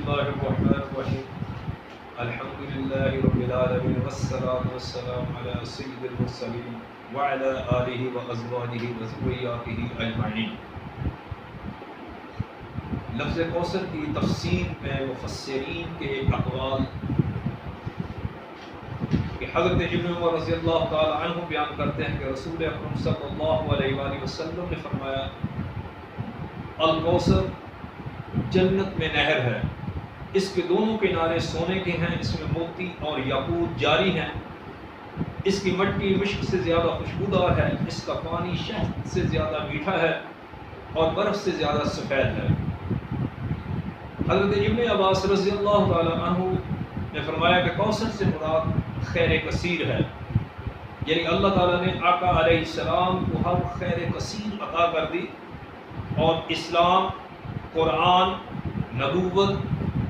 الله الرحمن الرحيم الحمد لله رب العالمين والصلاة والسلام على سيد المرسلين وعلى آله وأزواجه وذرياته أجمعين۔ لفظ کوثر کی تفسیر میں مفسرین کے اقوال کہ حضرت ابن عمر رضی اللہ تعالی عنہ بیان کرتے ہیں کہ رسول اکرم صلی اللہ علیہ وآلہ وسلم نے فرمایا الکوثر جنت میں نہر ہے، اس کے دونوں کنارے سونے کے ہیں، اس میں موتی اور یاقوت جاری ہیں، اس کی مٹی مشک سے زیادہ خوشبودار ہے، اس کا پانی شہد سے زیادہ میٹھا ہے اور برف سے زیادہ سفید ہے۔ حضرت ابن عباس رضی اللہ تعالی عنہ نے فرمایا کہ کوثر سے مراد خیر کثیر ہے، یعنی اللہ تعالیٰ نے آقا علیہ السلام کو ہر خیر کثیر عطا کر دی، اور اسلام، قرآن، نبوت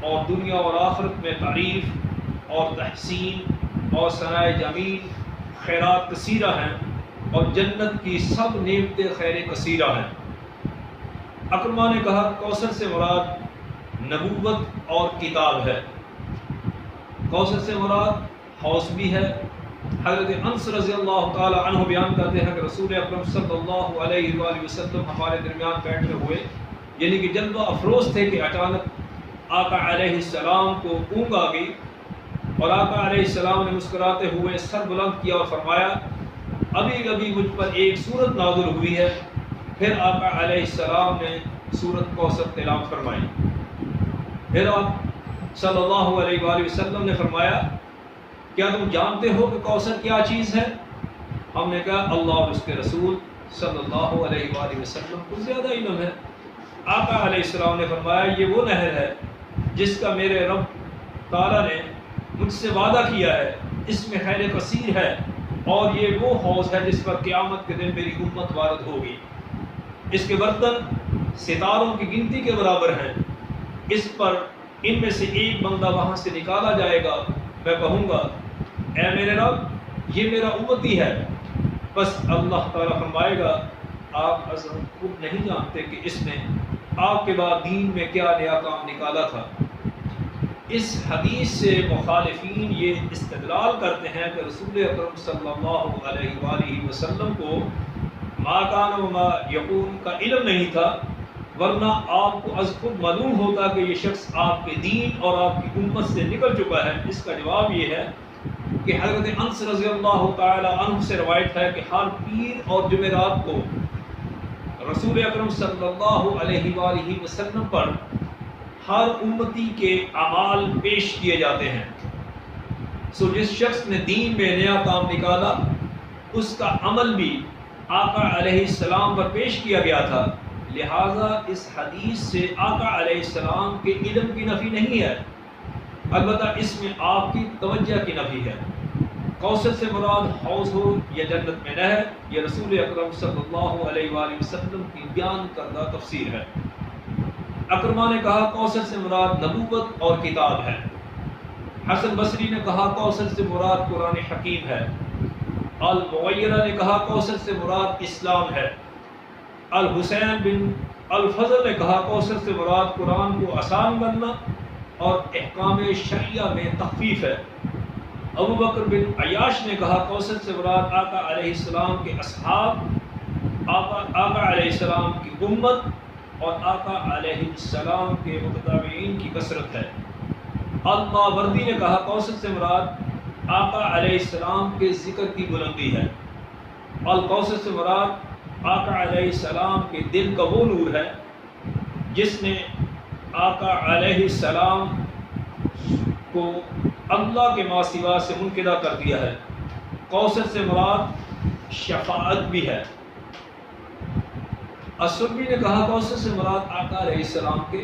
اور دنیا اور آخرت میں تعریف اور تحسین اور ثناء جمیل خیرات کثیرہ ہیں، اور جنت کی سب نعمتیں خیر کثیرہ ہیں۔ اکرما نے کہا کوثر سے مراد نبوت اور کتاب ہے، کوثر سے مراد حوض بھی ہے۔ حضرت انس رضی اللہ تعالی عنہ بیان کرتے ہیں کہ رسول اکرم صلی اللہ علیہ وآلہ وسلم ہمارے درمیان بیٹھے ہوئے، یعنی کہ جلوہ افروز تھے کہ اچانک آقا علیہ السلام کو اونگ آ گئی، اور آقا علیہ السلام نے مسکراتے ہوئے سر بلند کیا اور فرمایا ابھی ابھی مجھ پر ایک سورت نازل ہوئی ہے۔ پھر آقا علیہ السلام نے سورت کوثر تلاوت فرمائی۔ پھر آپ صلی اللہ علیہ وآلہ وسلم نے فرمایا کیا تم جانتے ہو کہ کوثر کیا چیز ہے؟ ہم نے کہا اللہ اور اس کے رسول صلی اللہ علیہ وآلہ وسلم کو زیادہ علم ہے۔ آقا علیہ السلام نے فرمایا یہ وہ نہر ہے جس کا میرے رب تعالیٰ نے مجھ سے وعدہ کیا ہے، اس میں خیر کثیر ہے، اور یہ وہ حوض ہے جس پر قیامت کے دن میری امت وارد ہوگی۔ اس کے برتن ستاروں کی گنتی کے برابر ہیں، اس پر ان میں سے ایک بندہ وہاں سے نکالا جائے گا، میں کہوں گا اے میرے رب یہ میرا امتی ہے، بس اللہ تعالیٰ فرمائے گا آپ حضرت خود نہیں جانتے کہ اس نے آپ کے بعد دین میں کیا نیا کام نکالا تھا۔ اس حدیث سے مخالفین یہ استدلال کرتے ہیں کہ رسول اکرم صلی اللہ علیہ وآلہ وسلم کو ما کان و ما یکون کا علم نہیں تھا، ورنہ آپ کو از خود معلوم ہوتا کہ یہ شخص آپ کے دین اور آپ کی امت سے نکل چکا ہے۔ اس کا جواب یہ ہے کہ حضرت انس رضی اللہ تعالی عنہ سے روایت ہے کہ ہر پیر اور جمعرات کو رسول اکرم صلی اللہ علیہ وآلہ وسلم پر ہر امتی کے اعمال پیش کیے جاتے ہیں۔ سو جس شخص نے دین میں نیا کام نکالا اس کا عمل بھی آقا علیہ السلام پر پیش کیا گیا تھا، لہٰذا اس حدیث سے آقا علیہ السلام کے علم کی نفی نہیں ہے، البتہ اس میں آپ کی توجہ کی نفی ہے۔ کوثر سے مراد حوض ہو یا جنت میں نہر، یہ رسول اکرم صلی اللہ علیہ وآلہ وسلم کی بیان کردہ تفسیر ہے۔ اکرما نے کہا کوثر سے مراد نبوت اور کتاب ہے۔ حسن بصری نے کہا کوثر سے مراد قرآن حکیم ہے۔ المغیرہ نے کہا کوثر سے مراد اسلام ہے۔ الحسین بن الفضل نے کہا کوثر سے مراد قرآن کو آسان بننا اور احکام شریعہ میں تخفیف ہے۔ ابو بکر بن عیاش نے کہا کوثر سے مراد آقا علیہ السلام کے اصحاب، آقا علیہ السلام کی امت اور آقا علیہ السلام کے متابعین کی کثرت ہے۔ الماوردی نے کہا کوثر سے مراد آقا علیہ السلام کے ذکر کی بلندی ہے۔ الکوثر سے مراد آقا علیہ السلام کے دل کا وہ نور ہے جس نے آقا علیہ السلام کو اللہ کے ما سوا سے منقطع کر دیا ہے۔ کوثر سے مراد شفاعت بھی ہے۔ السبی نے کہا کوثر سے مراد آقا علیہ السلام کے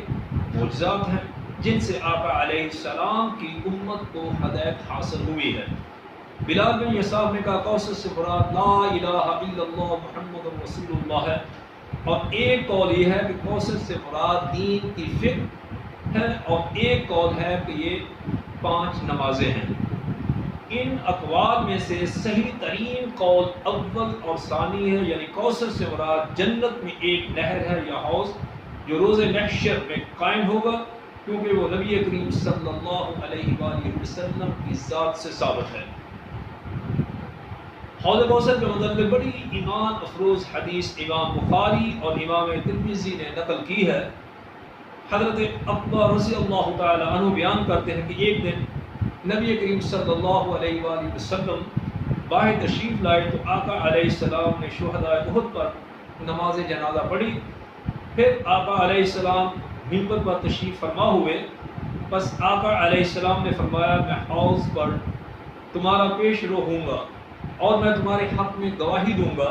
معجزات ہیں جن سے آقا علیہ السلام کی امت کو ہدایت حاصل ہوئی ہے۔ بلال بن یساف نے کہا کوثر سے مراد لا الہ الا اللہ محمد رسول اللہ ہے، اور ایک قول یہ ہے کہ کوثر سے مراد دین کی فکر ہے، اور ایک قول ہے کہ یہ 5 نمازیں ہیں۔ ان اقوال میں سے صحیح ترین قول اول اور ثانی ہے، یعنی کوثر سے مراد جنت میں ایک نہر ہے یا حوض جو روز محشر میں قائم ہوگا، کیونکہ وہ نبی کریم صلی اللہ علیہ وآلہ وسلم کی ذات سے ثابت ہے۔ حوض کوثر کے متعلق بڑی ایمان افروز حدیث امام بخاری اور امام ترمذی نے نقل کی ہے۔ حضرت عبدہ رضی اللہ تعالی عنہ بیان کرتے ہیں کہ ایک دن نبی کریم صلی اللہ علیہ وآلہ وسلم باہر تشریف لائے تو آقا علیہ السلام نے شہدائے احد پر نماز جنازہ پڑھی۔ پھر آقا علیہ السلام منبر پر تشریف فرما ہوئے، بس آقا علیہ السلام نے فرمایا میں حوض پر تمہارا پیش رو ہوں گا اور میں تمہارے حق میں گواہی دوں گا،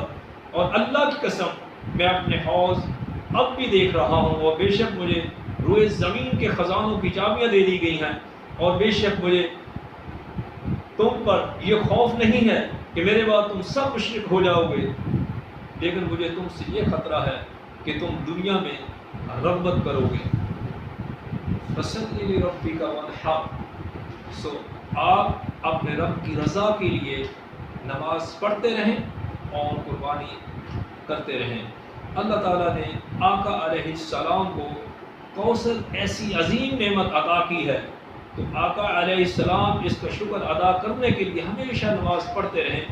اور اللہ کی قسم میں اپنے حوض اب بھی دیکھ رہا ہوں، اور بے شک مجھے روئے زمین کے خزانوں کی چابیاں دے دی گئی ہیں، اور بے شک مجھے تم پر یہ خوف نہیں ہے کہ میرے بعد تم سب مشرک ہو جاؤ گے، لیکن مجھے تم سے یہ خطرہ ہے کہ تم دنیا میں رغبت کرو گے۔ فصلی لربک وانحر، سو آپ اپنے رب کی رضا کے لیے نماز پڑھتے رہیں اور قربانی کرتے رہیں۔ اللہ تعالیٰ نے آقا علیہ السلام کو کوثر ایسی عظیم نعمت عطا کی ہے، تو آقا علیہ السلام اس کا شکر ادا کرنے کے لیے ہمیشہ نماز پڑھتے رہیں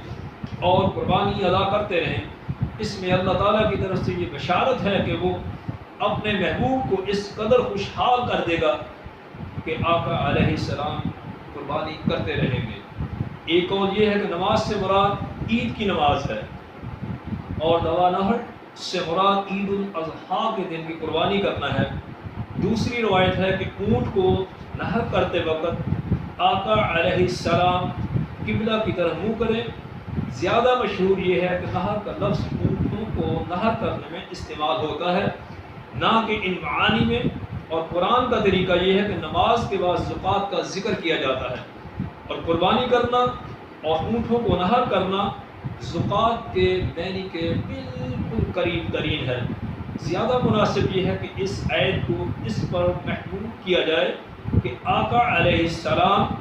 اور قربانی ادا کرتے رہیں۔ اس میں اللہ تعالیٰ کی طرف سے یہ بشارت ہے کہ وہ اپنے محبوب کو اس قدر خوشحال کر دے گا کہ آقا علیہ السلام قربانی کرتے رہیں گے۔ ایک اور یہ ہے کہ نماز سے مراد عید کی نماز ہے، اور دوا نہر سے مراد عید الاضحیٰ کے دن کی قربانی کرنا ہے۔ دوسری روایت ہے کہ اونٹ کو نہر کرتے وقت آقا علیہ السلام قبلہ کی طرف منہ کریں۔ زیادہ مشہور یہ ہے کہ نہر کا لفظ اونٹوں کو نہر کرنے میں استعمال ہوتا ہے، نہ کہ ان معانی میں، اور قرآن کا طریقہ یہ ہے کہ نماز کے بعد زکوٰۃ کا ذکر کیا جاتا ہے، اور قربانی کرنا اور اونٹوں کو نہر کرنا زکوٰۃ کے دینی کے بالکل قریب ترین ہے۔ زیادہ مناسب یہ ہے کہ اس آیت کو اس پر محمول کیا جائے کہ آقا علیہ السلام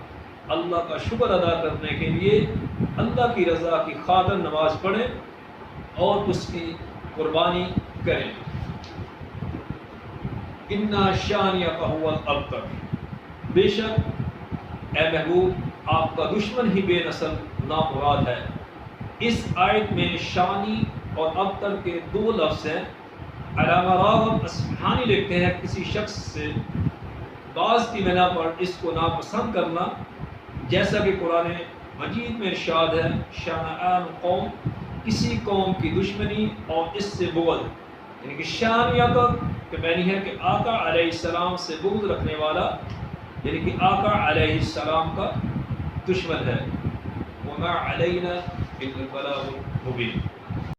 اللہ کا شکر ادا کرنے کے لیے اللہ کی رضا کی خاطر نماز پڑھیں اور اس کی قربانی کریں۔ اِنَّا شَانِئَكَ هُوَ الْأَبْتَرُ، بے شک اے محبوب آپ کا دشمن ہی بے نسل نامراد ہے۔ اس آیت میں شانی اور ابتر کے دو لفظ ہیں۔ علامہ راغب اصفہانی لکھتے ہیں کسی شخص سے بعض کی بنا پر اس کو ناپسند کرنا، جیسا کہ قرآن مجید میں ارشاد ہے شانآن قوم، کسی قوم کی دشمنی اور اس سے بغض، یعنی کہ شانیت کہ معنی ہے کہ آقا علیہ السلام سے بغض رکھنے والا، یعنی کہ آقا علیہ السلام کا دشمن ہے۔ وما علینا الا البلاغ المبین۔